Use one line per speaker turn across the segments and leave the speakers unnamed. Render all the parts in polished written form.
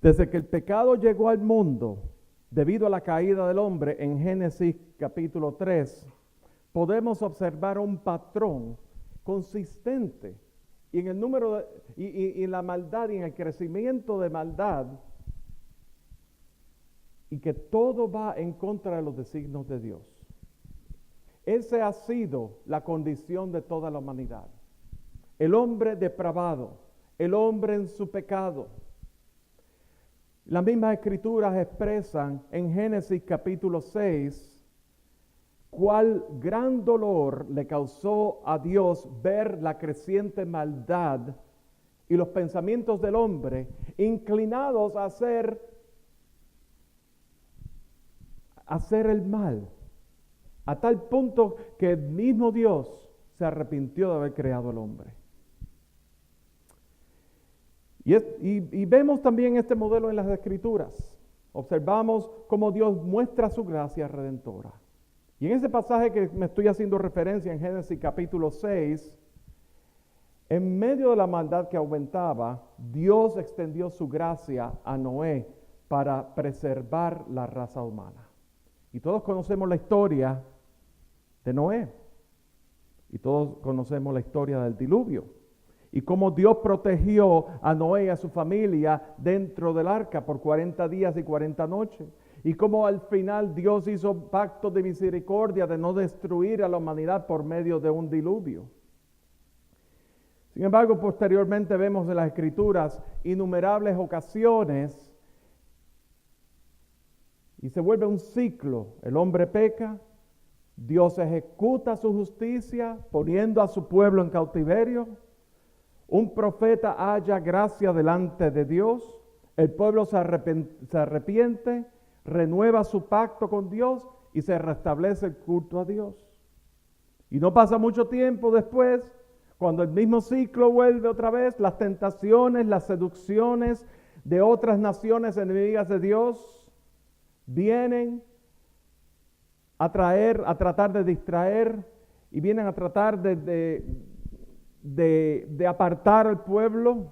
Desde que el pecado llegó al mundo, debido a la caída del hombre en Génesis capítulo 3, podemos observar un patrón consistente y en el número y en la maldad y en el crecimiento de maldad, y que todo va en contra de los designios de Dios. Esa ha sido la condición de toda la humanidad. El hombre depravado, el hombre en su pecado. Las mismas escrituras expresan en Génesis capítulo 6 cuál gran dolor le causó a Dios ver la creciente maldad y los pensamientos del hombre inclinados a hacer el mal, a tal punto que el mismo Dios se arrepintió de haber creado al hombre. Y vemos también este modelo en las Escrituras. Observamos cómo Dios muestra su gracia redentora. Y en ese pasaje que me estoy haciendo referencia en Génesis capítulo 6, en medio de la maldad que aumentaba, Dios extendió su gracia a Noé para preservar la raza humana. Y todos conocemos la historia de Noé. Y todos conocemos la historia del diluvio. Y cómo Dios protegió a Noé y a su familia dentro del arca por 40 días y 40 noches. Y cómo al final Dios hizo pacto de misericordia de no destruir a la humanidad por medio de un diluvio. Sin embargo, posteriormente vemos en las Escrituras innumerables ocasiones y se vuelve un ciclo. El hombre peca, Dios ejecuta su justicia poniendo a su pueblo en cautiverio. Un profeta halla gracia delante de Dios, el pueblo se arrepiente, renueva su pacto con Dios y se restablece el culto a Dios. Y no pasa mucho tiempo después, cuando el mismo ciclo vuelve otra vez, las tentaciones, las seducciones de otras naciones enemigas de Dios vienen a tratar de distraer y vienen a tratar de apartar al pueblo,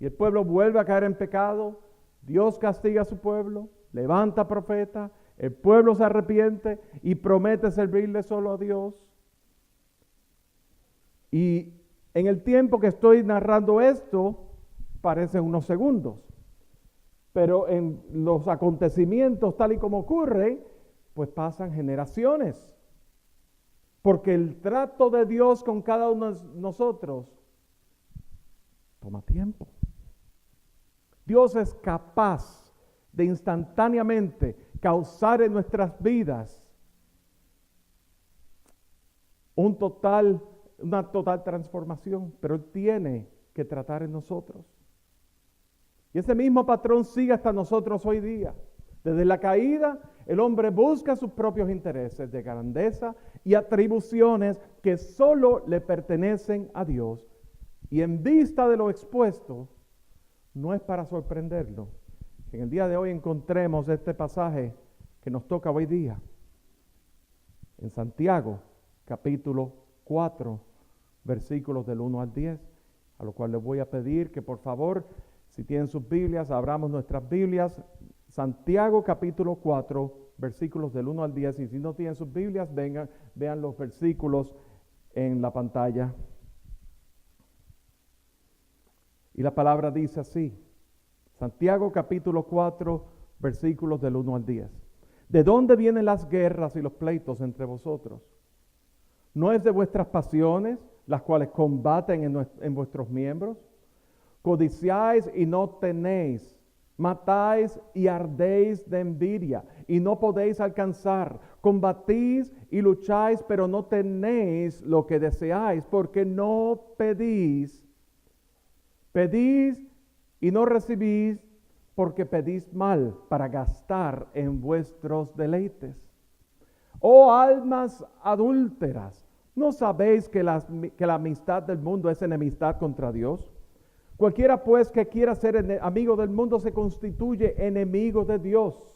y el pueblo vuelve a caer en pecado. Dios castiga a su pueblo, levanta profeta, el pueblo se arrepiente y promete servirle solo a Dios. Y en el tiempo que estoy narrando esto, parecen unos segundos, pero en los acontecimientos tal y como ocurren, pues pasan generaciones. Porque el trato de Dios con cada uno de nosotros toma tiempo. Dios es capaz de instantáneamente causar en nuestras vidas una total transformación, pero Él tiene que tratar en nosotros. Y ese mismo patrón sigue hasta nosotros hoy día. Desde la caída, el hombre busca sus propios intereses de grandeza y atribuciones que solo le pertenecen a Dios. Y en vista de lo expuesto, no es para sorprenderlo que en el día de hoy encontremos este pasaje que nos toca hoy día. En Santiago, capítulo 4, versículos del 1 al 10, a lo cual les voy a pedir que por favor, si tienen sus Biblias, abramos nuestras Biblias. Santiago capítulo 4, versículos del 1 al 10. Y si no tienen sus Biblias, vean los versículos en la pantalla. Y la palabra dice así. Santiago capítulo 4, versículos del 1 al 10. ¿De dónde vienen las guerras y los pleitos entre vosotros? ¿No es de vuestras pasiones, las cuales combaten en vuestros miembros? Codiciáis y no tenéis. Matáis y ardéis de envidia y no podéis alcanzar. Combatís y lucháis, pero no tenéis lo que deseáis, porque no pedís. Pedís y no recibís, porque pedís mal para gastar en vuestros deleites. Oh almas adúlteras, ¿no sabéis que la amistad del mundo es enemistad contra Dios? Cualquiera pues que quiera ser amigo del mundo se constituye enemigo de Dios.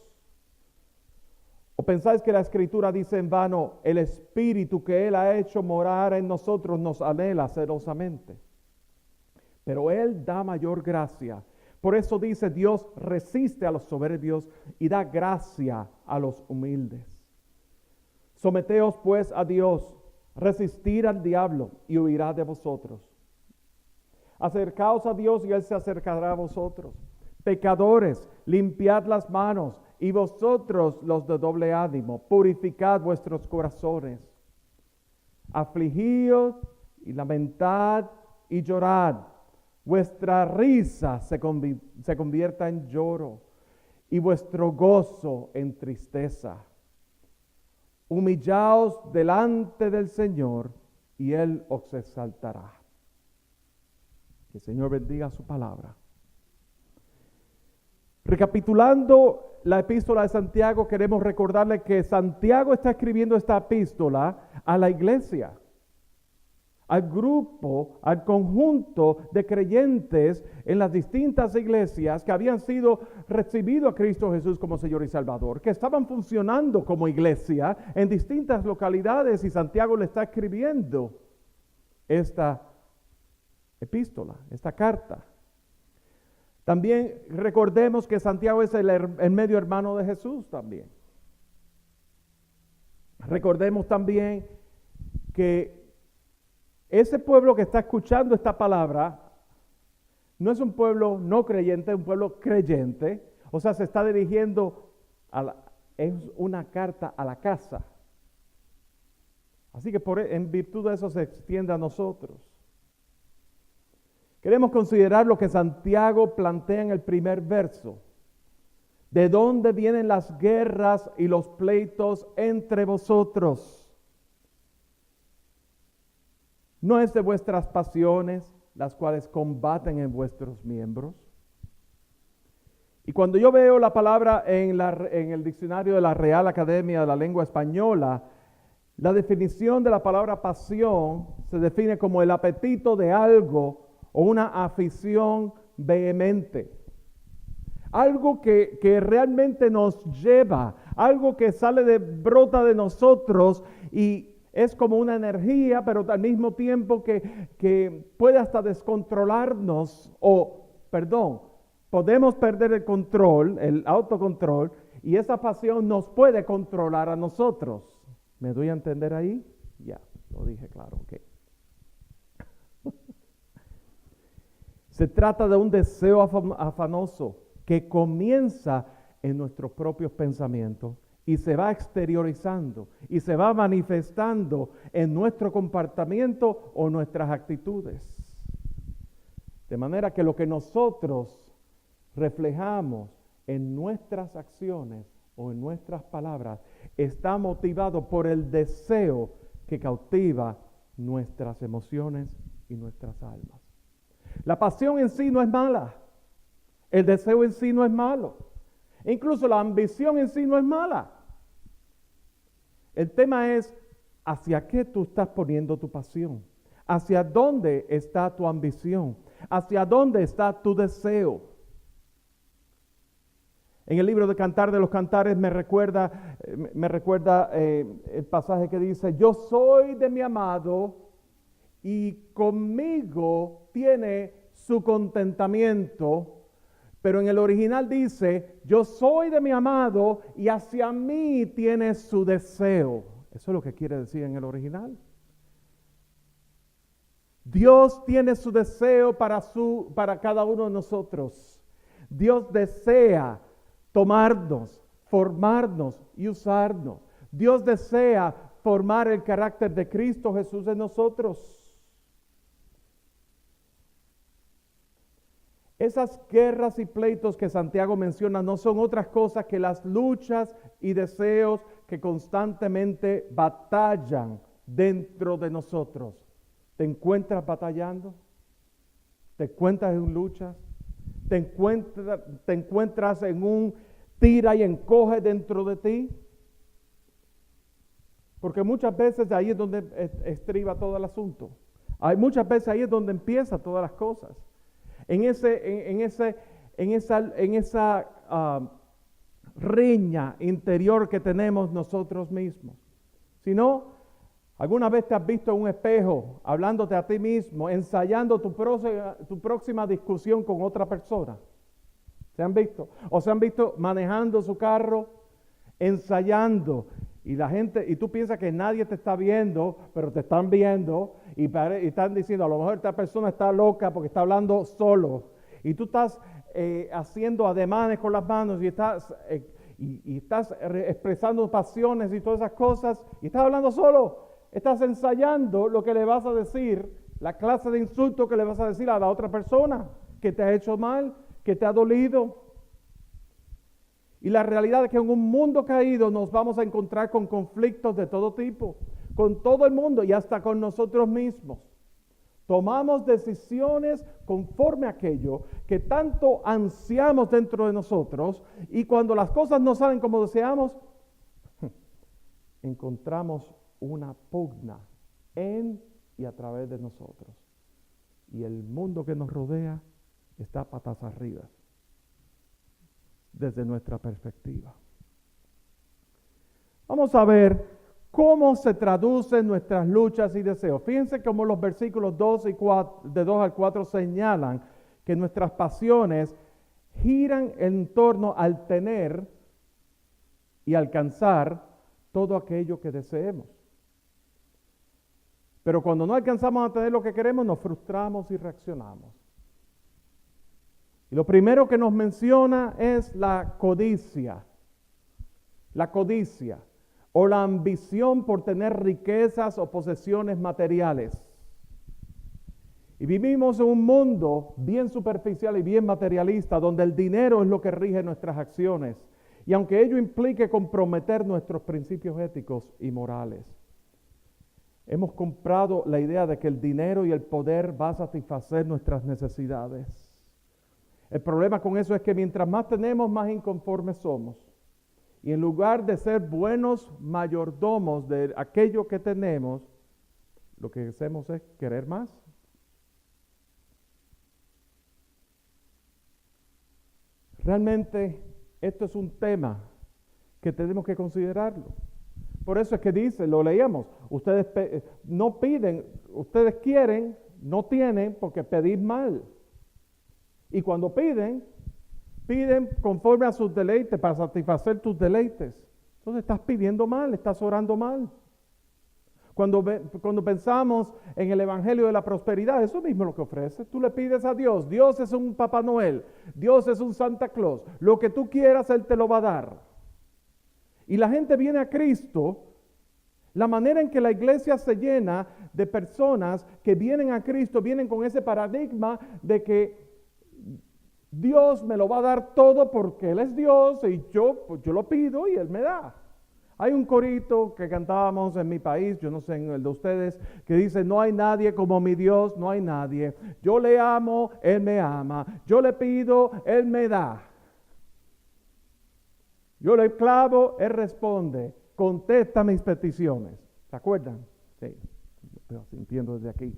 ¿O pensáis que la Escritura dice en vano, el Espíritu que Él ha hecho morar en nosotros nos anhela celosamente? Pero Él da mayor gracia, Por eso dice, Dios resiste a los soberbios y da gracia a los humildes. Someteos pues a Dios, resistir al diablo y huirá de vosotros. Acercaos a Dios y Él se acercará a vosotros. Pecadores, limpiad las manos, y vosotros los de doble ánimo, purificad vuestros corazones. Afligíos y lamentad y llorad. Vuestra risa se convierta en lloro y vuestro gozo en tristeza. Humillaos delante del Señor y Él os exaltará. Que el Señor bendiga su palabra. Recapitulando la epístola de Santiago, queremos recordarle que Santiago está escribiendo esta epístola a la iglesia, al grupo, al conjunto de creyentes en las distintas iglesias que habían sido recibido a Cristo Jesús como Señor y Salvador, que estaban funcionando como iglesia en distintas localidades, y Santiago le está escribiendo esta epístola, esta carta. También recordemos que Santiago es el medio hermano de Jesús también. Recordemos también que ese pueblo que está escuchando esta palabra no es un pueblo no creyente, es un pueblo creyente. O sea, se está dirigiendo es una carta a la casa. Así que en virtud de eso se extiende a nosotros. Queremos considerar lo que Santiago plantea en el primer verso. ¿De dónde vienen las guerras y los pleitos entre vosotros? ¿No es de vuestras pasiones las cuales combaten en vuestros miembros? Y cuando yo veo la palabra en el diccionario de la Real Academia de la Lengua Española, la definición de la palabra pasión se define como el apetito de algo o una afición vehemente. Algo que realmente nos lleva, algo que brota de nosotros y es como una energía, pero al mismo tiempo que puede hasta descontrolarnos, podemos perder el control, el autocontrol, y esa pasión nos puede controlar a nosotros. ¿Me doy a entender ahí? Ya, lo dije claro, ok. Se trata de un deseo afanoso que comienza en nuestros propios pensamientos y se va exteriorizando y se va manifestando en nuestro comportamiento o nuestras actitudes. De manera que lo que nosotros reflejamos en nuestras acciones o en nuestras palabras está motivado por el deseo que cautiva nuestras emociones y nuestras almas. La pasión en sí no es mala. El deseo en sí no es malo. Incluso la ambición en sí no es mala. El tema es hacia qué tú estás poniendo tu pasión. Hacia dónde está tu ambición. Hacia dónde está tu deseo. En el libro de Cantar de los Cantares me recuerda el pasaje que dice: yo soy de mi amado y conmigo tiene su contentamiento. Pero en el original dice: yo soy de mi amado y hacia mí tiene su deseo. Eso es lo que quiere decir en el original. Dios tiene su deseo para cada uno de nosotros. Dios desea tomarnos, formarnos y usarnos. Dios desea formar el carácter de Cristo Jesús en nosotros. Esas guerras y pleitos que Santiago menciona no son otras cosas que las luchas y deseos que constantemente batallan dentro de nosotros. ¿Te encuentras batallando? ¿Te encuentras en luchas? ¿Te encuentras en un tira y encoge dentro de ti? Porque muchas veces ahí es donde estriba todo el asunto. Muchas veces ahí es donde empiezan todas las cosas. En esa riña interior que tenemos nosotros mismos. Si no, ¿alguna vez te has visto en un espejo hablándote a ti mismo, ensayando tu próxima discusión con otra persona? ¿Se han visto? O se han visto manejando su carro, ensayando. Y la gente, y tú piensas que nadie te está viendo, pero te están viendo y están diciendo, a lo mejor esta persona está loca porque está hablando solo. Y tú estás haciendo ademanes con las manos y estás expresando pasiones y todas esas cosas y estás hablando solo. Estás ensayando lo que le vas a decir, la clase de insulto que le vas a decir a la otra persona que te ha hecho mal, que te ha dolido. Y la realidad es que en un mundo caído nos vamos a encontrar con conflictos de todo tipo, con todo el mundo y hasta con nosotros mismos. Tomamos decisiones conforme a aquello que tanto ansiamos dentro de nosotros y cuando las cosas no salen como deseamos, encontramos una pugna en y a través de nosotros. Y el mundo que nos rodea está patas arriba desde nuestra perspectiva. Vamos a ver cómo se traducen nuestras luchas y deseos. Fíjense cómo los versículos 2 al 4 señalan que nuestras pasiones giran en torno al tener y alcanzar todo aquello que deseemos. Pero cuando no alcanzamos a tener lo que queremos, nos frustramos y reaccionamos. Y lo primero que nos menciona es la codicia. La codicia o la ambición por tener riquezas o posesiones materiales. Y vivimos en un mundo bien superficial y bien materialista, donde el dinero es lo que rige nuestras acciones. Y aunque ello implique comprometer nuestros principios éticos y morales, hemos comprado la idea de que el dinero y el poder va a satisfacer nuestras necesidades. El problema con eso es que mientras más tenemos, más inconformes somos. Y en lugar de ser buenos mayordomos de aquello que tenemos, lo que hacemos es querer más. Realmente esto es un tema que tenemos que considerarlo. Por eso es que dice, lo leíamos, ustedes no piden, ustedes quieren, no tienen porque pedís mal. Y cuando piden conforme a sus deleites, para satisfacer tus deleites. Entonces estás pidiendo mal, estás orando mal. Cuando pensamos en el Evangelio de la Prosperidad, eso mismo es lo que ofrece. Tú le pides a Dios, Dios es un Papá Noel, Dios es un Santa Claus. Lo que tú quieras, Él te lo va a dar. Y la gente viene a Cristo. La manera en que la iglesia se llena de personas que vienen a Cristo, vienen con ese paradigma de que Dios me lo va a dar todo porque Él es Dios y yo lo pido y Él me da. Hay un corito que cantábamos en mi país, yo no sé en el de ustedes, que dice, no hay nadie como mi Dios, no hay nadie. Yo le amo, Él me ama. Yo le pido, Él me da. Yo le clavo, Él responde. Contesta mis peticiones. ¿Se acuerdan? Sí, lo estoy sintiendo desde aquí.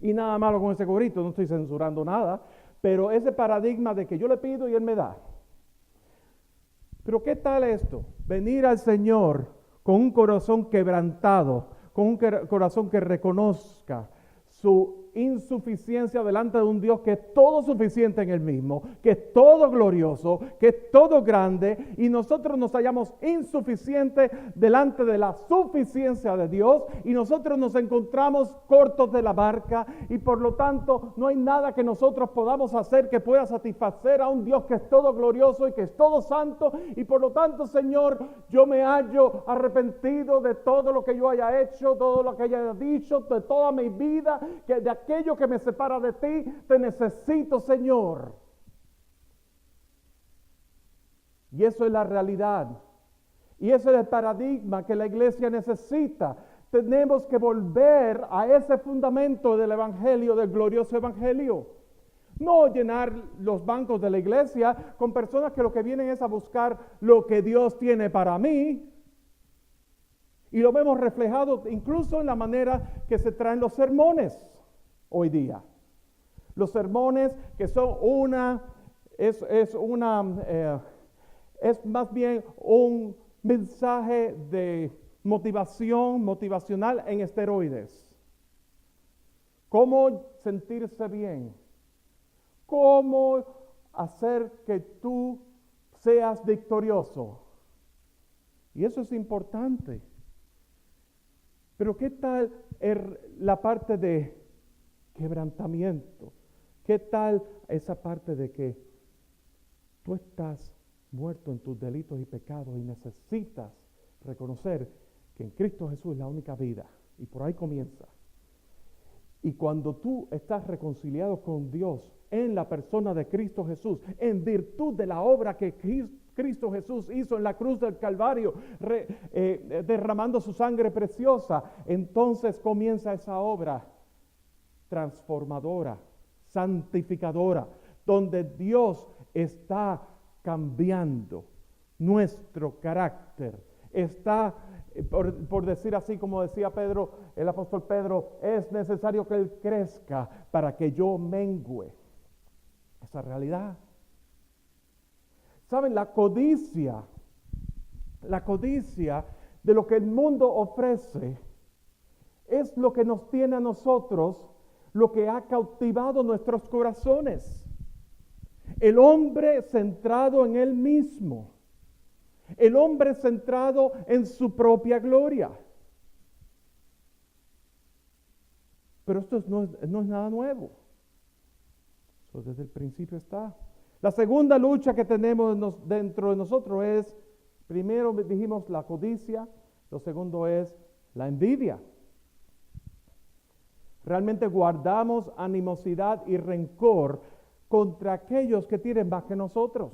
Y nada malo con ese corito, no estoy censurando nada. Pero ese paradigma de que yo le pido y Él me da. Pero ¿qué tal esto? Venir al Señor con un corazón quebrantado, con un corazón que reconozca su insuficiencia delante de un Dios que es todo suficiente en Él mismo, que es todo glorioso, que es todo grande, y nosotros nos hallamos insuficientes delante de la suficiencia de Dios, y nosotros nos encontramos cortos de la barca, y por lo tanto no hay nada que nosotros podamos hacer que pueda satisfacer a un Dios que es todo glorioso y que es todo santo, y por lo tanto, Señor, yo me hallo arrepentido de todo lo que yo haya hecho, todo lo que haya dicho, de toda mi vida, que de aquello que me separa de ti, te necesito, Señor. Y eso es la realidad. Y ese es el paradigma que la iglesia necesita. Tenemos que volver a ese fundamento del Evangelio, del glorioso Evangelio. No llenar los bancos de la iglesia con personas que lo que vienen es a buscar lo que Dios tiene para mí. Y lo vemos reflejado incluso en la manera que se traen los sermones hoy día. Los sermones que son es más bien un mensaje de motivacional en esteroides. Cómo sentirse bien, cómo hacer que tú seas victorioso. Y eso es importante. Pero ¿qué tal la parte de quebrantamiento? ¿Qué tal esa parte de que tú estás muerto en tus delitos y pecados y necesitas reconocer que en Cristo Jesús es la única vida? Y por ahí comienza. Y cuando tú estás reconciliado con Dios en la persona de Cristo Jesús, en virtud de la obra que Cristo Jesús hizo en la cruz del Calvario, derramando su sangre preciosa, entonces comienza esa obra transformadora, santificadora, donde Dios está cambiando nuestro carácter. Está, por decir así, como decía Pedro, el apóstol Pedro, es necesario que Él crezca para que yo mengüe. Esa realidad. ¿Saben? La codicia de lo que el mundo ofrece es lo que nos tiene a nosotros, lo que ha cautivado nuestros corazones. El hombre centrado en él mismo. El hombre centrado en su propia gloria. Pero esto no es nada nuevo. Eso desde el principio está. La segunda lucha que tenemos dentro de nosotros es, primero dijimos la codicia, lo segundo es la envidia. Realmente guardamos animosidad y rencor contra aquellos que tienen más que nosotros.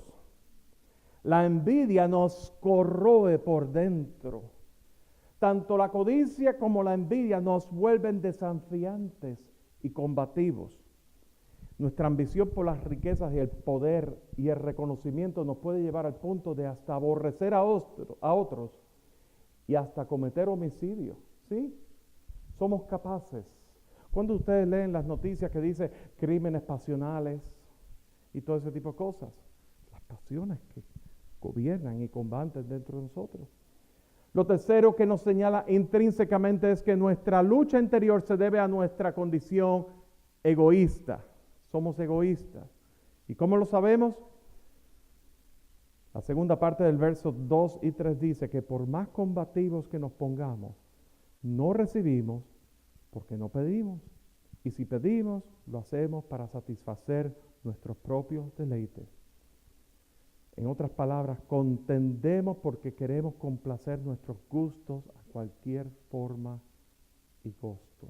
La envidia nos corroe por dentro. Tanto la codicia como la envidia nos vuelven desafiantes y combativos. Nuestra ambición por las riquezas y el poder y el reconocimiento nos puede llevar al punto de hasta aborrecer a otros y hasta cometer homicidio. ¿Sí? Somos capaces. Cuando ustedes leen las noticias que dice crímenes pasionales y todo ese tipo de cosas, las pasiones que gobiernan y combaten dentro de nosotros. Lo tercero que nos señala intrínsecamente es que nuestra lucha interior se debe a nuestra condición egoísta. Somos egoístas. ¿Y cómo lo sabemos? La segunda parte del verso 2 y 3 dice que por más combativos que nos pongamos, no recibimos porque no pedimos. Y si pedimos, lo hacemos para satisfacer nuestros propios deleites. En otras palabras, contendemos porque queremos complacer nuestros gustos a cualquier forma y costo.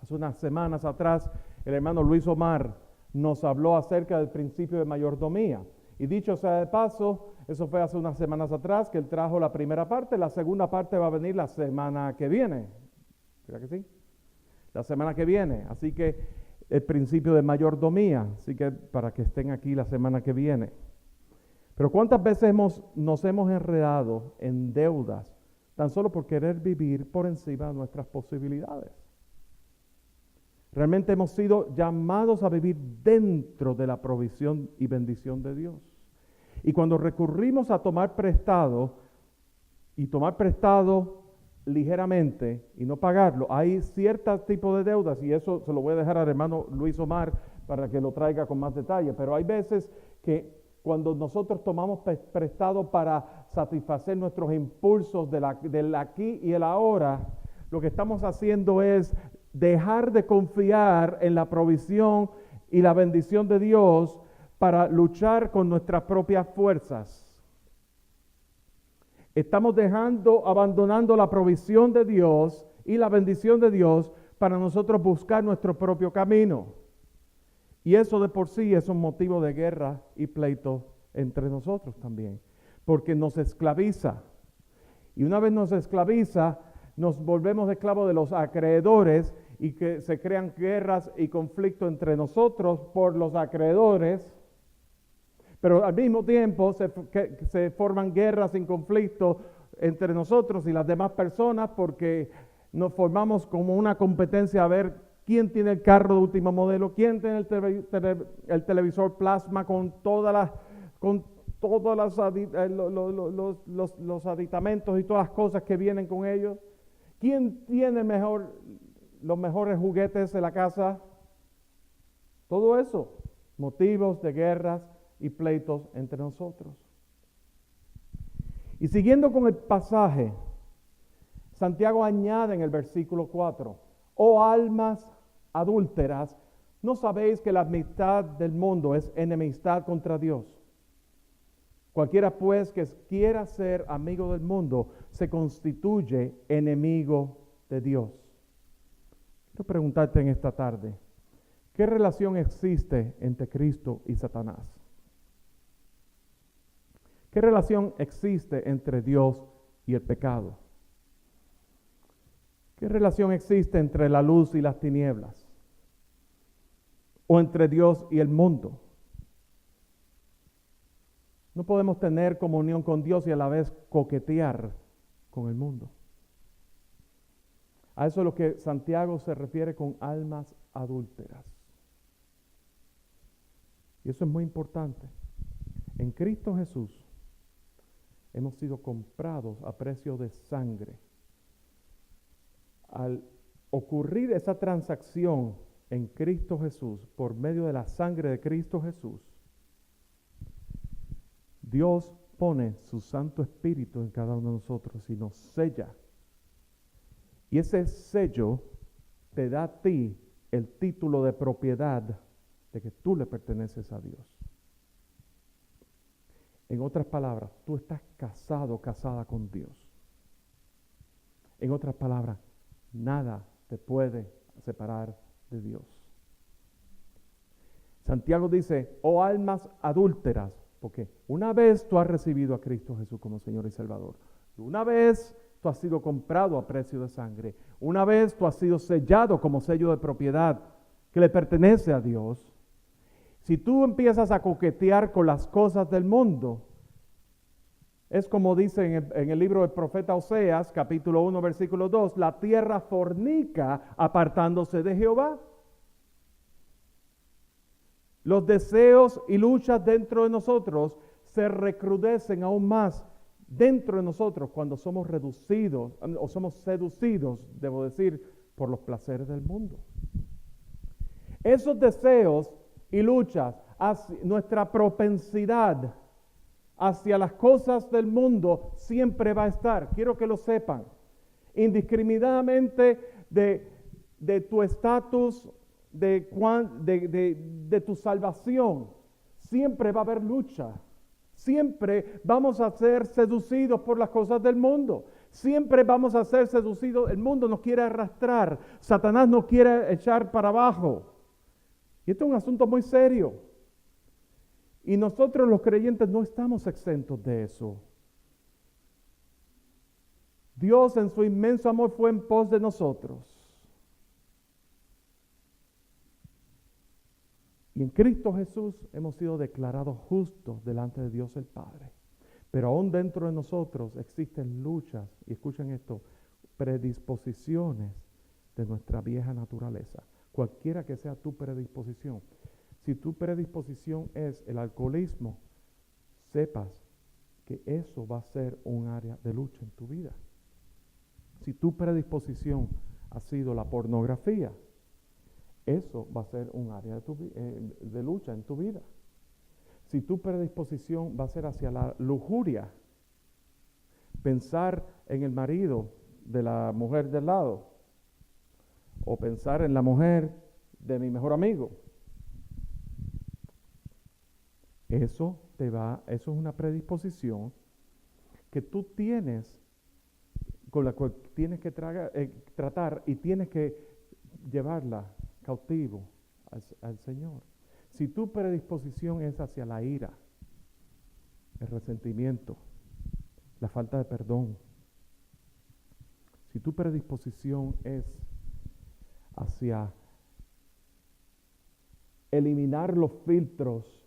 Hace unas semanas atrás, el hermano Luis Omar nos habló acerca del principio de mayordomía. Y dicho sea de paso, eso fue hace unas semanas atrás que él trajo la primera parte. La segunda parte va a venir la semana que viene. ¿Verdad que sí? La semana que viene. Así que el principio de mayordomía. Así que para que estén aquí la semana que viene. Pero ¿cuántas veces nos hemos enredado en deudas tan solo por querer vivir por encima de nuestras posibilidades? Realmente hemos sido llamados a vivir dentro de la provisión y bendición de Dios. Y cuando recurrimos a tomar prestado, y tomar prestado ligeramente y no pagarlo, hay ciertos tipos de deudas, y eso se lo voy a dejar al hermano Luis Omar para que lo traiga con más detalle, pero hay veces que cuando nosotros tomamos prestado para satisfacer nuestros impulsos del aquí y el ahora, lo que estamos haciendo es dejar de confiar en la provisión y la bendición de Dios para luchar con nuestras propias fuerzas. Estamos abandonando la provisión de Dios y la bendición de Dios para nosotros buscar nuestro propio camino. Y eso de por sí es un motivo de guerra y pleito entre nosotros también, porque nos esclaviza. Y una vez nos esclaviza, nos volvemos esclavos de los acreedores y que se crean guerras y conflictos entre nosotros por los acreedores, pero al mismo tiempo se forman guerras y conflictos entre nosotros y las demás personas porque nos formamos como una competencia a ver quién tiene el carro de último modelo, quién tiene el televisor plasma con todos los aditamentos y todas las cosas que vienen con ellos. ¿Quién tiene los mejores juguetes de la casa? Todo eso motivos de guerras y pleitos entre nosotros. Y siguiendo con el pasaje, Santiago añade en el versículo 4, oh almas adúlteras, ¿no sabéis que la amistad del mundo es enemistad contra Dios? Cualquiera pues que quiera ser amigo del mundo se constituye enemigo de Dios. Quiero preguntarte en esta tarde, ¿qué relación existe entre Cristo y Satanás? ¿Qué relación existe entre Dios y el pecado? ¿Qué relación existe entre la luz y las tinieblas? ¿O entre Dios y el mundo? No podemos tener comunión con Dios y a la vez coquetear con el mundo. A eso es lo que Santiago se refiere con almas adúlteras. Y eso es muy importante. En Cristo Jesús hemos sido comprados a precio de sangre. Al ocurrir esa transacción en Cristo Jesús, por medio de la sangre de Cristo Jesús, Dios pone su Santo Espíritu en cada uno de nosotros y nos sella. Y ese sello te da a ti el título de propiedad de que tú le perteneces a Dios. En otras palabras, tú estás casado, casada con Dios. En otras palabras, nada te puede separar de Dios. Santiago dice, oh almas adúlteras, porque una vez tú has recibido a Cristo Jesús como Señor y Salvador, una vez tú has sido comprado a precio de sangre, una vez tú has sido sellado como sello de propiedad que le pertenece a Dios. Si tú empiezas a coquetear con las cosas del mundo, es como dice en el libro del profeta Oseas, capítulo 1, versículo 2, la tierra fornica apartándose de Jehová. Los deseos y luchas dentro de nosotros se recrudecen aún más dentro de nosotros cuando somos reducidos o somos seducidos, debo decir, por los placeres del mundo. Esos deseos y luchas, nuestra propensidad hacia las cosas del mundo siempre va a estar. Quiero que lo sepan. Indiscriminadamente de tu estatus, de tu salvación, siempre va a haber lucha. Siempre vamos a ser seducidos por las cosas del mundo. Siempre vamos a ser seducidos. El mundo nos quiere arrastrar. Satanás nos quiere echar para abajo. Y esto es un asunto muy serio. Y nosotros los creyentes no estamos exentos de eso. Dios en su inmenso amor fue en pos de nosotros. Y en Cristo Jesús hemos sido declarados justos delante de Dios el Padre. Pero aún dentro de nosotros existen luchas, y escuchen esto, predisposiciones de nuestra vieja naturaleza. Cualquiera que sea tu predisposición. Si tu predisposición es el alcoholismo, sepas que eso va a ser un área de lucha en tu vida. Si tu predisposición ha sido la pornografía, eso va a ser un área de lucha en tu vida. Si tu predisposición va a ser hacia la lujuria, pensar en el marido de la mujer del lado, o pensar en la mujer de mi mejor amigo, eso es una predisposición que tú tienes, con la cual tienes que tratar y tienes que llevarla cautivo al Señor. Si tu predisposición es hacia la ira, el resentimiento, la falta de perdón, si tu predisposición es hacia eliminar los filtros,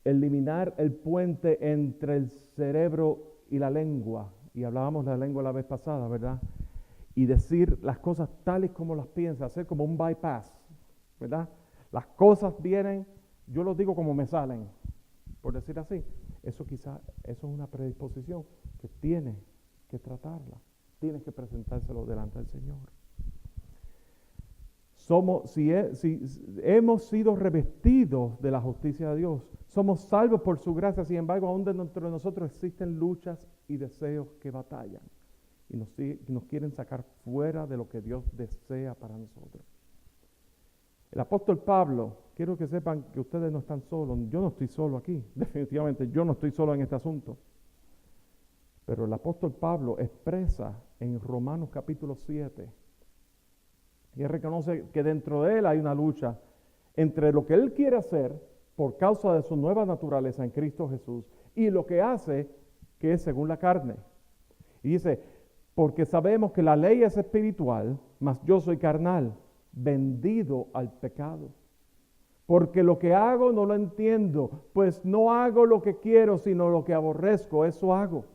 eliminar el puente entre el cerebro y la lengua, y hablábamos de la lengua la vez pasada, ¿verdad? Y decir las cosas tales como las piensas, hacer como un bypass, ¿verdad? Las cosas vienen, yo los digo como me salen, por decir así. Eso es una predisposición que tienes que tratarla, tienes que presentárselo delante del Señor. si hemos sido revestidos de la justicia de Dios, somos salvos por su gracia. Sin embargo, aún dentro de nosotros existen luchas y deseos que batallan y nos quieren sacar fuera de lo que Dios desea para nosotros. El apóstol Pablo, quiero que sepan que ustedes no están solos. Yo no estoy solo aquí, definitivamente yo no estoy solo en este asunto. Pero el apóstol Pablo expresa en Romanos capítulo 7, y él reconoce que dentro de él hay una lucha entre lo que él quiere hacer por causa de su nueva naturaleza en Cristo Jesús y lo que hace que es según la carne. Y dice, porque sabemos que la ley es espiritual, mas yo soy carnal, vendido al pecado. Porque lo que hago no lo entiendo, pues no hago lo que quiero, sino lo que aborrezco, eso hago.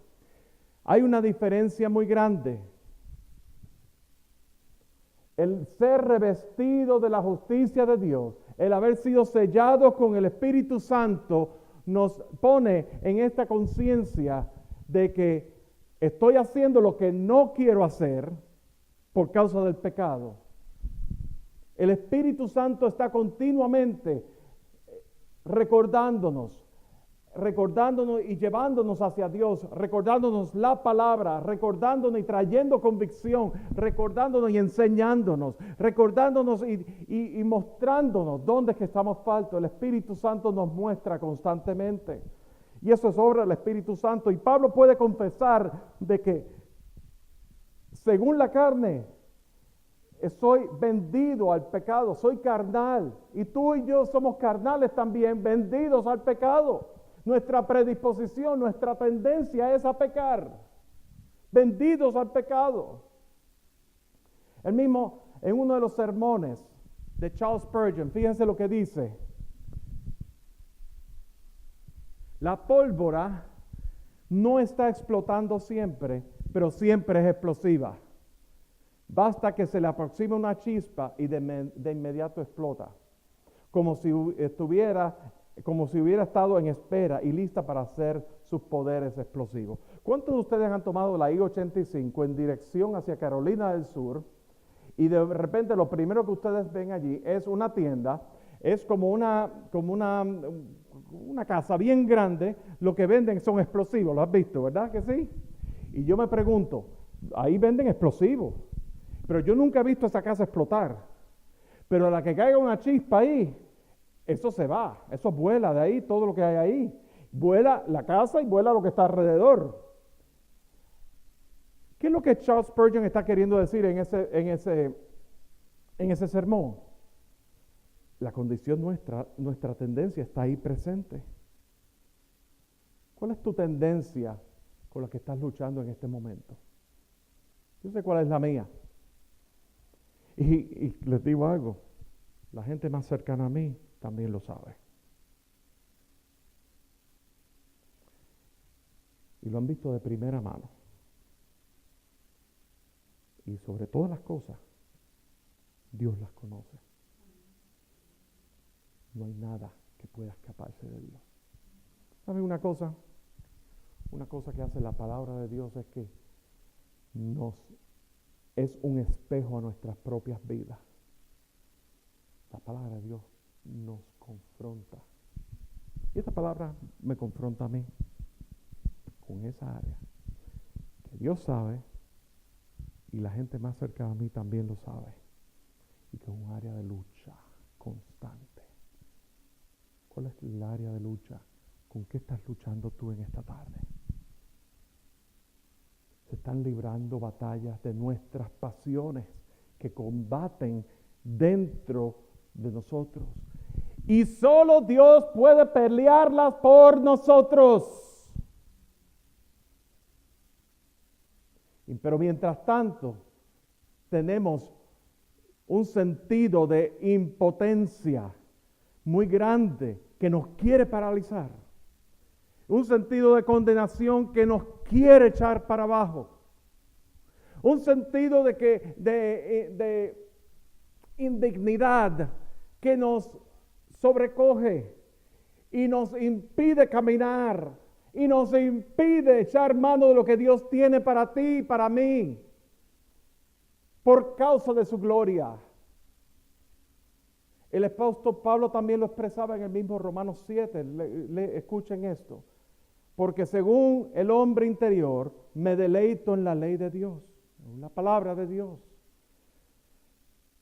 Hay una diferencia muy grande. El ser revestido de la justicia de Dios, el haber sido sellados con el Espíritu Santo, nos pone en esta conciencia de que estoy haciendo lo que no quiero hacer por causa del pecado. El Espíritu Santo está continuamente recordándonos y llevándonos hacia Dios, recordándonos la palabra, recordándonos y trayendo convicción, recordándonos y enseñándonos, recordándonos y mostrándonos dónde es que estamos faltos. El Espíritu Santo nos muestra constantemente. Y eso es obra del Espíritu Santo. Y Pablo puede confesar de que, según la carne, soy vendido al pecado, soy carnal. Y tú y yo somos carnales también, vendidos al pecado. Nuestra predisposición, nuestra tendencia es a pecar, vendidos al pecado. Él mismo, en uno de los sermones de Charles Spurgeon, fíjense lo que dice. La pólvora no está explotando siempre, pero siempre es explosiva. Basta que se le aproxime una chispa y de inmediato explota, como si hubiera estado en espera y lista para hacer sus poderes explosivos. ¿Cuántos de ustedes han tomado la I-85 en dirección hacia Carolina del Sur y de repente lo primero que ustedes ven allí es una tienda, es como una casa bien grande, lo que venden son explosivos, ¿lo has visto, verdad que sí? Y yo me pregunto, ahí venden explosivos, pero yo nunca he visto esa casa explotar. Pero a la que caiga una chispa ahí, eso se va, eso vuela de ahí, todo lo que hay ahí. Vuela la casa y vuela lo que está alrededor. ¿Qué es lo que Charles Spurgeon está queriendo decir en ese sermón? La condición nuestra tendencia está ahí presente. ¿Cuál es tu tendencia con la que estás luchando en este momento? Yo sé cuál es la mía. Y les digo algo, la gente más cercana a mí también lo sabe. Y lo han visto de primera mano. Y sobre todas las cosas, Dios las conoce. No hay nada que pueda escaparse de Dios. ¿Saben una cosa? Una cosa que hace la palabra de Dios es que es un espejo a nuestras propias vidas. La palabra de Dios nos confronta. Y esta palabra me confronta a mí con esa área que Dios sabe y la gente más cerca de mí también lo sabe, y que es un área de lucha constante. ¿Cuál es el área de lucha? ¿Con qué estás luchando tú en esta tarde? Se están librando batallas de nuestras pasiones que combaten dentro de nosotros. Y solo Dios puede pelearlas por nosotros. Pero mientras tanto, tenemos un sentido de impotencia muy grande que nos quiere paralizar. Un sentido de condenación que nos quiere echar para abajo. Un sentido de indignidad que nos sobrecoge y nos impide caminar y nos impide echar mano de lo que Dios tiene para ti y para mí por causa de su gloria. El apóstol Pablo también lo expresaba en el mismo Romanos 7. Escuchen esto. Porque según el hombre interior, me deleito en la ley de Dios, en la palabra de Dios.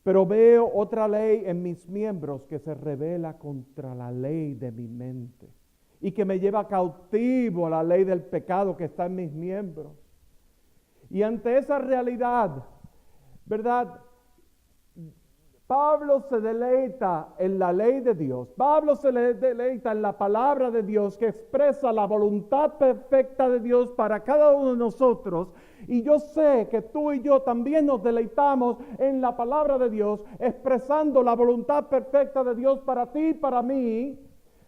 Pero veo otra ley en mis miembros que se revela contra la ley de mi mente y que me lleva cautivo a la ley del pecado que está en mis miembros. Y ante esa realidad, ¿verdad? Pablo se deleita en la ley de Dios. Pablo se deleita en la palabra de Dios que expresa la voluntad perfecta de Dios para cada uno de nosotros. Y yo sé que tú y yo también nos deleitamos en la palabra de Dios, expresando la voluntad perfecta de Dios para ti y para mí.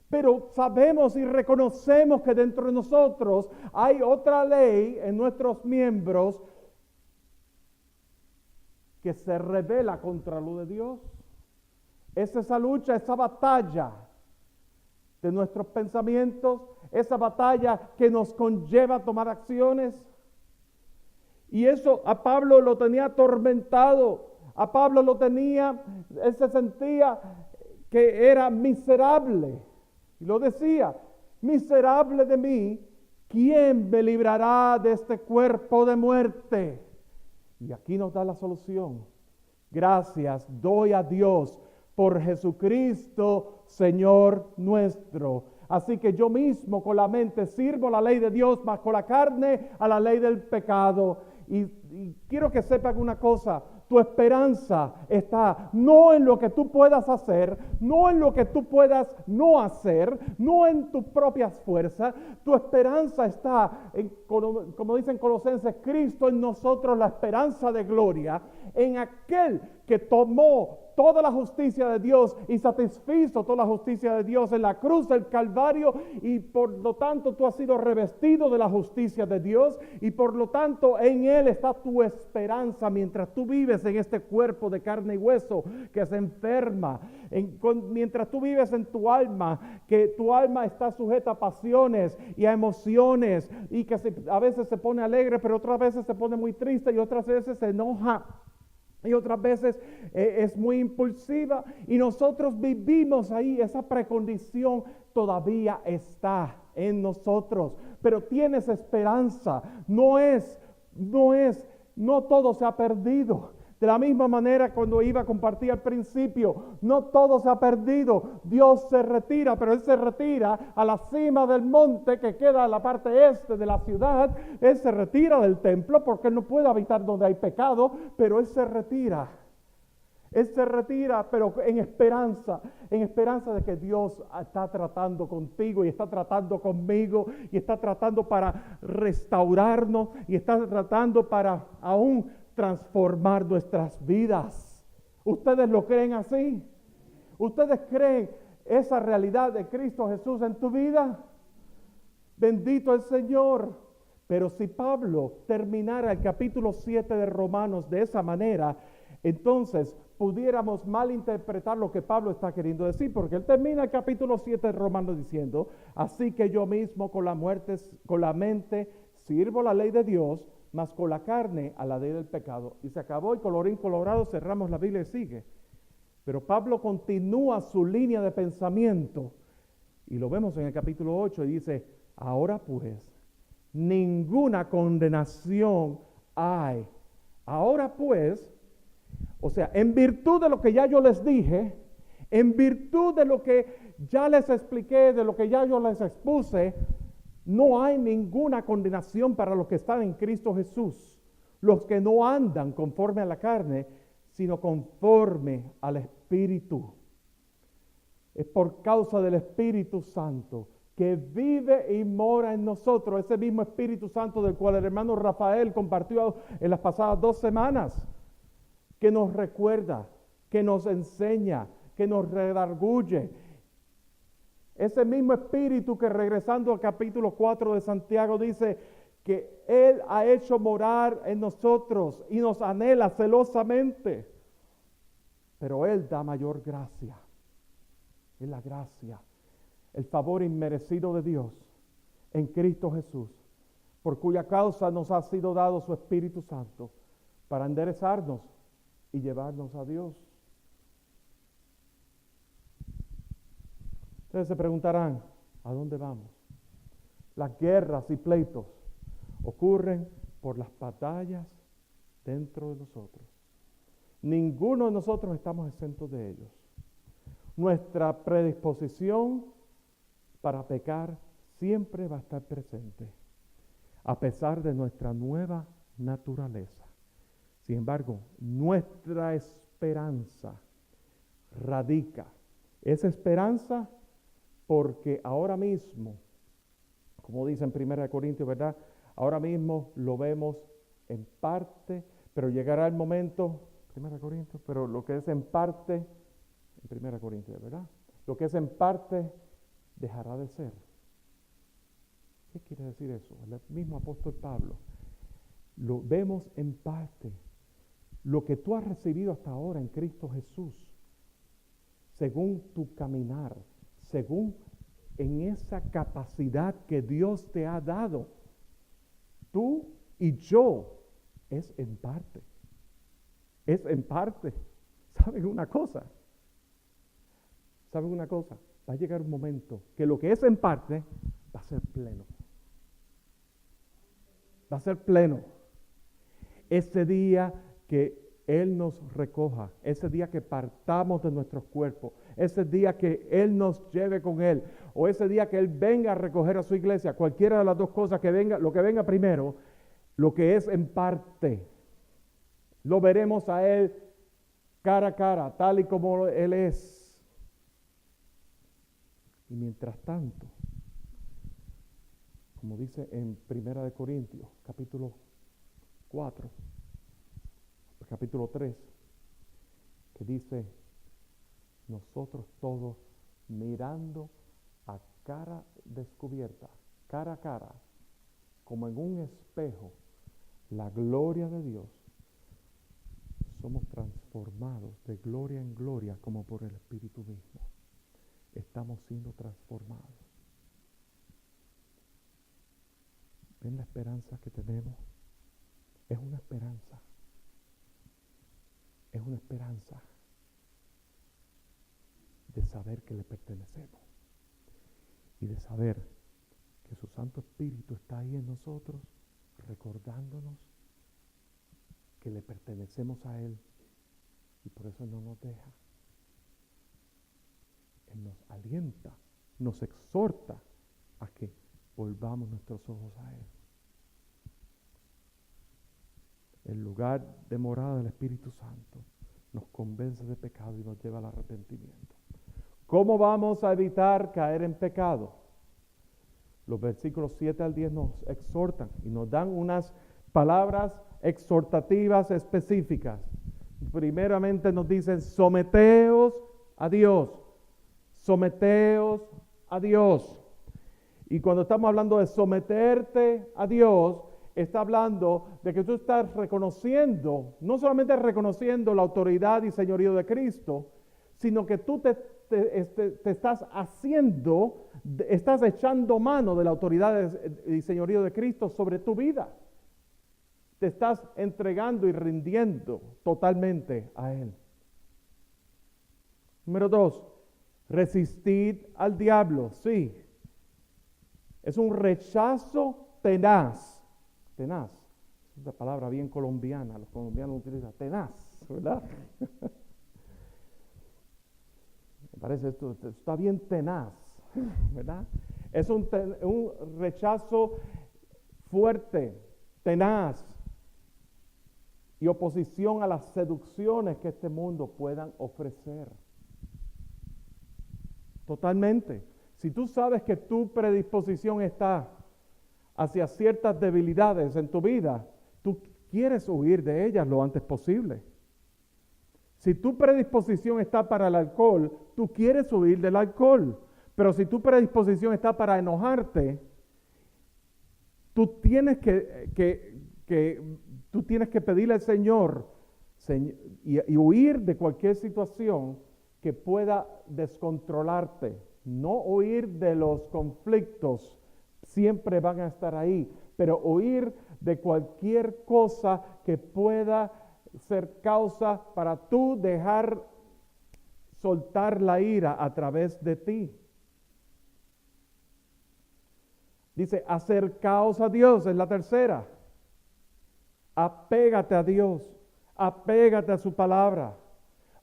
Pero sabemos y reconocemos que dentro de nosotros hay otra ley en nuestros miembros que se revela contra lo de Dios. Es esa lucha, esa batalla de nuestros pensamientos, esa batalla que nos conlleva a tomar acciones. Y eso a Pablo lo tenía atormentado. A Pablo lo tenía, él se sentía que era miserable. Y lo decía, miserable de mí, ¿quién me librará de este cuerpo de muerte? Y aquí nos da la solución. Gracias doy a Dios por Jesucristo, Señor nuestro. Así que yo mismo con la mente sirvo la ley de Dios, mas con la carne a la ley del pecado. Y quiero que sepan una cosa. Tu esperanza está no en lo que tú puedas hacer, no en lo que tú puedas no hacer, no en tus propias fuerzas. Tu esperanza está, como dicen Colosenses, Cristo en nosotros, la esperanza de gloria, en aquel que tomó toda la justicia de Dios y satisfizo toda la justicia de Dios en la cruz del Calvario, y por lo tanto tú has sido revestido de la justicia de Dios, y por lo tanto en Él está tu esperanza mientras tú vives en este cuerpo de carne y hueso que se enferma, mientras tú vives en tu alma, que tu alma está sujeta a pasiones y a emociones, y que a veces se pone alegre, pero otras veces se pone muy triste y otras veces se enoja. Y otras veces es muy impulsiva, y nosotros vivimos ahí. Esa precondición todavía está en nosotros, pero tienes esperanza. No todo se ha perdido. De la misma manera, cuando iba a compartir al principio, no todo se ha perdido. Dios se retira, pero Él se retira a la cima del monte que queda en la parte este de la ciudad. Él se retira del templo porque Él no puede habitar donde hay pecado, pero Él se retira. Él se retira, pero en esperanza de que Dios está tratando contigo y está tratando conmigo y está tratando para restaurarnos y está tratando para aún transformar nuestras vidas. ¿Ustedes lo creen así? ¿Ustedes creen esa realidad de Cristo Jesús en tu vida? Bendito el Señor. Pero si Pablo terminara el capítulo 7 de Romanos de esa manera, entonces pudiéramos malinterpretar lo que Pablo está queriendo decir, porque él termina el capítulo 7 de Romanos diciendo: así que yo mismo con la mente sirvo la ley de Dios, mas con la carne a la ley del pecado. Y se acabó, y colorín colorado, cerramos la Biblia y sigue. Pero Pablo continúa su línea de pensamiento, y lo vemos en el capítulo 8, y dice: ahora pues, ninguna condenación hay. Ahora pues, o sea, en virtud de lo que ya yo les dije, en virtud de lo que ya les expliqué, de lo que ya yo les expuse, no hay ninguna condenación para los que están en Cristo Jesús, los que no andan conforme a la carne, sino conforme al Espíritu. Es por causa del Espíritu Santo que vive y mora en nosotros, ese mismo Espíritu Santo del cual el hermano Rafael compartió en las pasadas 2 semanas, que nos recuerda, que nos enseña, que nos redarguye. Ese mismo Espíritu que, regresando al capítulo 4 de Santiago, dice que Él ha hecho morar en nosotros y nos anhela celosamente. Pero Él da mayor gracia. Es la gracia, el favor inmerecido de Dios en Cristo Jesús, por cuya causa nos ha sido dado su Espíritu Santo para enderezarnos y llevarnos a Dios. Entonces se preguntarán, ¿a dónde vamos? Las guerras y pleitos ocurren por las batallas dentro de nosotros. Ninguno de nosotros estamos exentos de ellos. Nuestra predisposición para pecar siempre va a estar presente, a pesar de nuestra nueva naturaleza. Sin embargo, nuestra esperanza radica. Esa esperanza porque ahora mismo, como dice en 1 Corintios, ¿verdad? Ahora mismo lo vemos en parte, pero llegará el momento, 1 Corintios, pero lo que es en parte, en 1 Corintios, ¿verdad? Lo que es en parte dejará de ser. ¿Qué quiere decir eso? El mismo apóstol Pablo. Lo vemos en parte. Lo que tú has recibido hasta ahora en Cristo Jesús, según tu caminar, según en esa capacidad que Dios te ha dado, tú y yo, es en parte. Es en parte. ¿Saben una cosa? ¿Saben una cosa? Va a llegar un momento que lo que es en parte va a ser pleno. Va a ser pleno. Ese día que Él nos recoja, ese día que partamos de nuestros cuerpos, ese día que Él nos lleve con Él, o ese día que Él venga a recoger a su iglesia, cualquiera de las dos cosas que venga, lo que venga primero, lo que es en parte, lo veremos a Él cara a cara, tal y como Él es. Y mientras tanto, como dice en 1 Corintios, capítulo 4, capítulo 3, que dice, nosotros todos mirando a cara descubierta, cara a cara, como en un espejo, la gloria de Dios, somos transformados de gloria en gloria como por el Espíritu mismo. Estamos siendo transformados. ¿Ven la esperanza que tenemos? Es una esperanza. Es una esperanza de saber que le pertenecemos y de saber que su Santo Espíritu está ahí en nosotros, recordándonos que le pertenecemos a Él y por eso no nos deja. Él nos alienta, nos exhorta a que volvamos nuestros ojos a Él. El lugar de morada del Espíritu Santo nos convence de pecado y nos lleva al arrepentimiento. ¿Cómo vamos a evitar caer en pecado? Los versículos 7 al 10 nos exhortan y nos dan unas palabras exhortativas específicas. Primeramente nos dicen, someteos a Dios. Someteos a Dios. Y cuando estamos hablando de someterte a Dios, está hablando de que tú estás reconociendo, no solamente reconociendo la autoridad y señorío de Cristo, sino que tú te estás haciendo, estás echando mano de la autoridad y señorío de Cristo sobre tu vida. Te estás entregando y rindiendo totalmente a Él. Número 2, resistid al diablo. Sí, es un rechazo tenaz. Tenaz, es una palabra bien colombiana, los colombianos utilizan tenaz, ¿verdad? Me parece esto está bien tenaz, ¿verdad? Es un rechazo fuerte, tenaz y oposición a las seducciones que este mundo puedan ofrecer. Totalmente. Si tú sabes que tu predisposición está hacia ciertas debilidades en tu vida, tú quieres huir de ellas lo antes posible. Si tu predisposición está para el alcohol, tú quieres huir del alcohol. Pero si tu predisposición está para enojarte, tú tienes tú tienes que pedirle al Señor y huir de cualquier situación que pueda descontrolarte. No huir de los conflictos, siempre van a estar ahí, pero huir de cualquier cosa que pueda ser causa para tú dejar soltar la ira a través de ti. Dice, acercaos a Dios, es la tercera. Apégate a Dios, apégate a su palabra,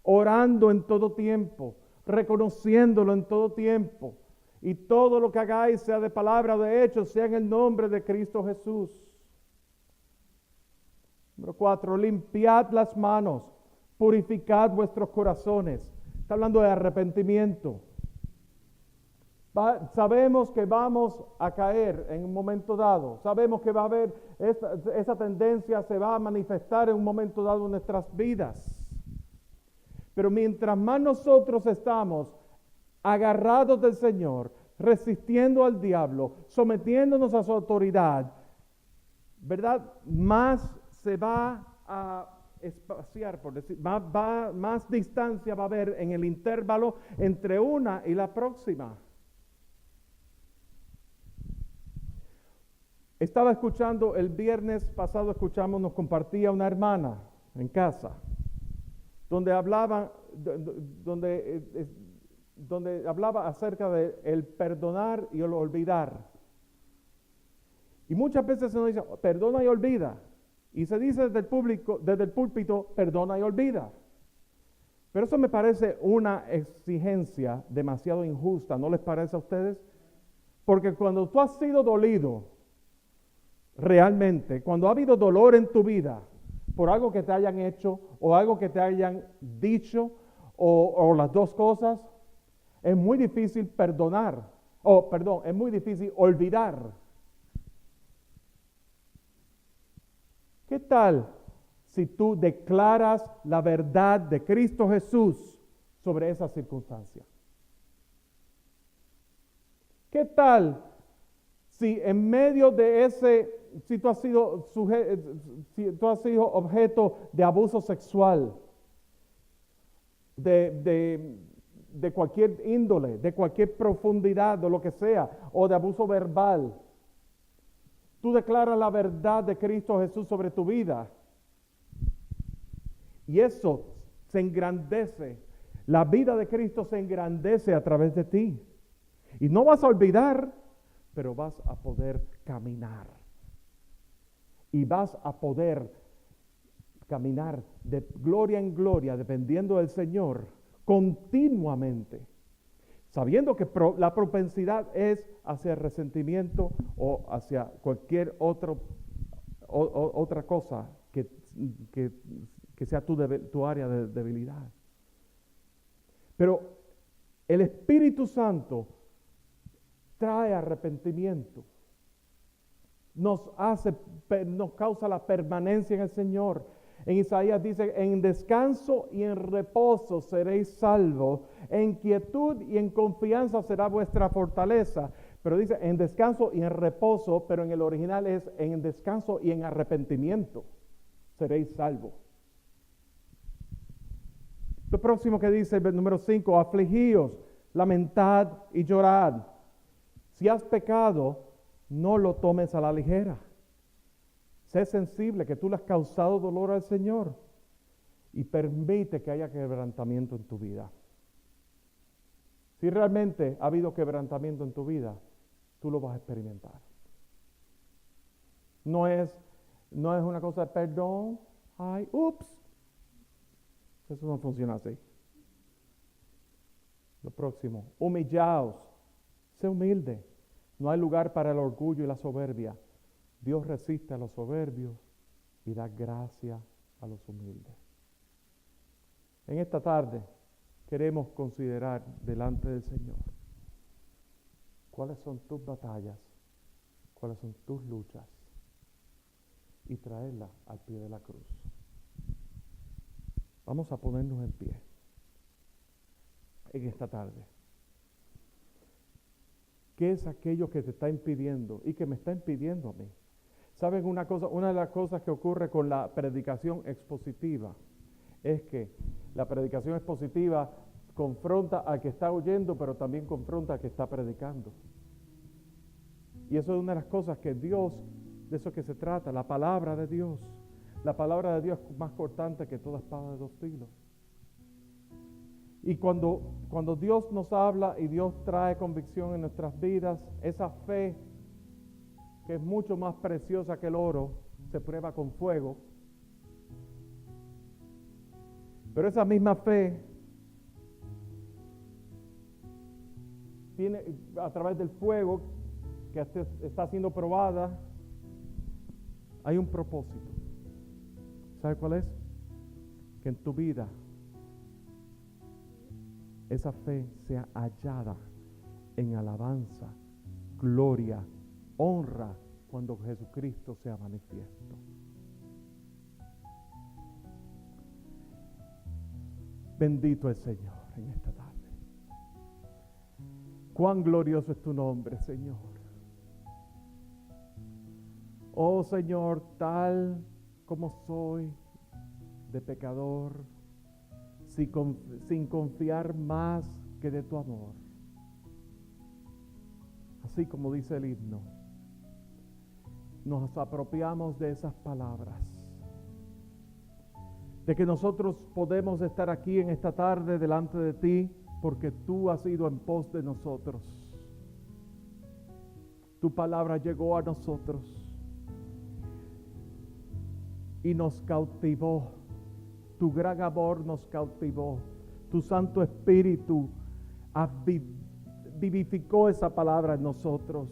orando en todo tiempo, reconociéndolo en todo tiempo. Y todo lo que hagáis, sea de palabra o de hecho, sea en el nombre de Cristo Jesús. Número 4, limpiad las manos, purificad vuestros corazones. Está hablando de arrepentimiento. Sabemos que vamos a caer en un momento dado. Sabemos que va a haber, esa tendencia se va a manifestar en un momento dado en nuestras vidas. Pero mientras más nosotros estamos agarrados del Señor, resistiendo al diablo, sometiéndonos a su autoridad, ¿verdad? Más se va a espaciar, por decir, más distancia va a haber en el intervalo entre una y la próxima. Estaba escuchando, el viernes pasado nos compartía una hermana en casa, donde hablaba acerca de el perdonar y el olvidar. Y muchas veces se nos dice, perdona y olvida. Y se dice desde el púlpito, perdona y olvida. Pero eso me parece una exigencia demasiado injusta, ¿no les parece a ustedes? Porque cuando tú has sido dolido, realmente, cuando ha habido dolor en tu vida por algo que te hayan hecho o algo que te hayan dicho o las dos cosas, es muy difícil es muy difícil olvidar. ¿Qué tal si tú declaras la verdad de Cristo Jesús sobre esa circunstancia? ¿Qué tal si en medio de si tú has sido objeto de abuso sexual, de cualquier índole, de cualquier profundidad, de lo que sea, o de abuso verbal, tú declaras la verdad de Cristo Jesús sobre tu vida, y eso se engrandece, la vida de Cristo se engrandece a través de ti, y no vas a olvidar, pero vas a poder caminar. Y vas a poder caminar de gloria en gloria, dependiendo del Señor, continuamente. Sabiendo que la propensidad es hacia el resentimiento o hacia cualquier otra cosa que sea tu área de debilidad. Pero el Espíritu Santo trae arrepentimiento, nos causa la permanencia en el Señor. En Isaías dice, en descanso y en reposo seréis salvos, en quietud y en confianza será vuestra fortaleza. Pero dice, en descanso y en reposo, pero en el original es en descanso y en arrepentimiento seréis salvos. Lo próximo que dice, el número 5, afligíos, lamentad y llorad. Si has pecado, no lo tomes a la ligera. Sé sensible que tú le has causado dolor al Señor y permite que haya quebrantamiento en tu vida. Si realmente ha habido quebrantamiento en tu vida, tú lo vas a experimentar. No es una cosa de perdón, ay, ups. Eso no funciona así. Lo próximo, humillaos, sé humilde. No hay lugar para el orgullo y la soberbia. Dios resiste a los soberbios y da gracia a los humildes. En esta tarde queremos considerar delante del Señor cuáles son tus batallas, cuáles son tus luchas y traerlas al pie de la cruz. Vamos a ponernos en pie en esta tarde. ¿Qué es aquello que te está impidiendo y que me está impidiendo a mí? ¿Saben una cosa? Una de las cosas que ocurre con la predicación expositiva es que la predicación expositiva confronta al que está oyendo, pero también confronta al que está predicando. Y eso es una de las cosas que Dios, de eso que se trata, la palabra de Dios. La palabra de Dios es más cortante que toda espada de dos filos. Y cuando Dios nos habla y Dios trae convicción en nuestras vidas, esa fe que es mucho más preciosa que el oro, se prueba con fuego. Pero esa misma fe tiene, a través del fuego que está siendo probada, hay un propósito. ¿Sabe cuál es? Que en tu vida esa fe sea hallada en alabanza, gloria, honra cuando Jesucristo sea manifiesto. Bendito el Señor en esta tarde. Cuán glorioso es tu nombre, Señor. Oh Señor, tal como soy de pecador, sin confiar más que de tu amor. Así como dice el himno, nos apropiamos de esas palabras, de que nosotros podemos estar aquí en esta tarde delante de ti, porque tú has ido en pos de nosotros. Tu palabra llegó a nosotros y nos cautivó. Tu gran amor nos cautivó. Tu Santo Espíritu vivificó esa palabra en nosotros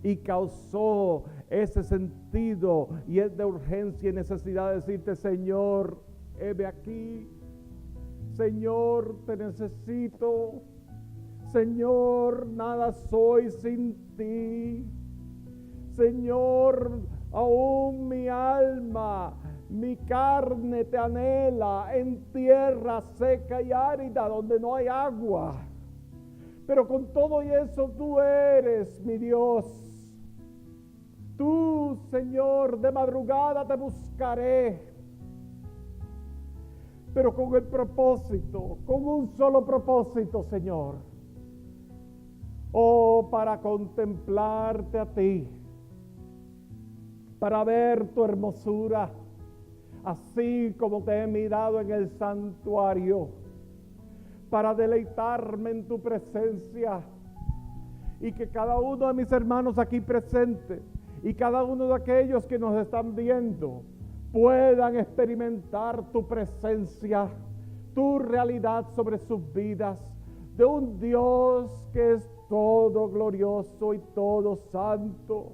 y causó ese sentido y es de urgencia y necesidad de decirte: Señor, heme aquí. Señor, te necesito. Señor, nada soy sin ti. Señor, aún mi alma, mi carne te anhela en tierra seca y árida donde no hay agua. Pero con todo y eso tú eres mi Dios. Tú, Señor, de madrugada te buscaré. Pero con el propósito, con un solo propósito, Señor. Oh, para contemplarte a ti, para ver tu hermosura, así como te he mirado en el santuario, para deleitarme en tu presencia, y que cada uno de mis hermanos aquí presentes y cada uno de aquellos que nos están viendo puedan experimentar tu presencia, tu realidad sobre sus vidas, de un Dios que es todo glorioso y todo santo.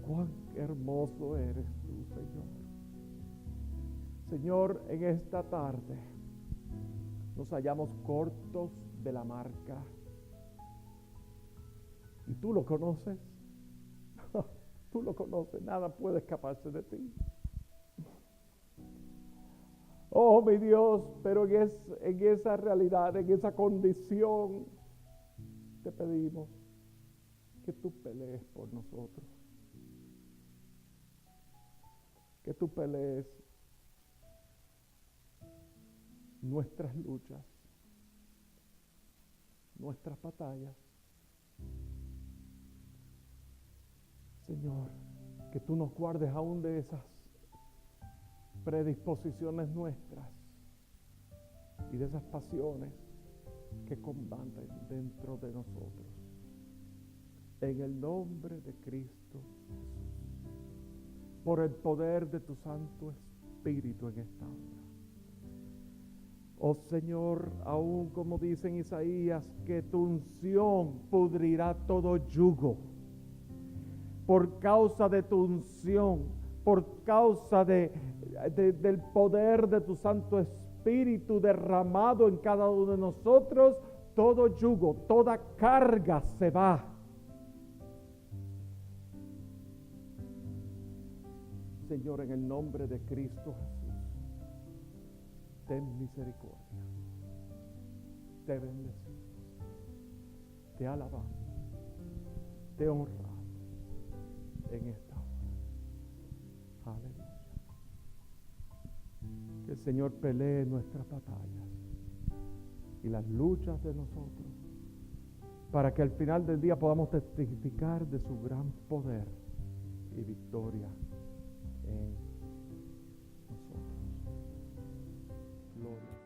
Cuán hermoso eres tú, Señor. Señor, en esta tarde nos hallamos cortos de la marca. Y tú lo conoces. Tú lo conoces, nada puede escaparse de ti. Oh, mi Dios, pero en esa realidad, en esa condición, te pedimos que tú pelees por nosotros. Que tú pelees nuestras luchas, nuestras batallas. Señor, que tú nos guardes aún de esas predisposiciones nuestras y de esas pasiones que combaten dentro de nosotros. En el nombre de Cristo Jesús, por el poder de tu Santo Espíritu en esta hora. Oh Señor, aún como dice en Isaías, que tu unción pudrirá todo yugo. Por causa de tu unción, por causa del poder de tu Santo Espíritu derramado en cada uno de nosotros, todo yugo, toda carga se va. Señor, en el nombre de Cristo Jesús, ten misericordia, te bendecimos, te alabamos, te honramos en esta hora. Aleluya. Que el Señor pelee nuestras batallas y las luchas de nosotros, para que al final del día podamos testificar de su gran poder y victoria en nosotros. Gloria.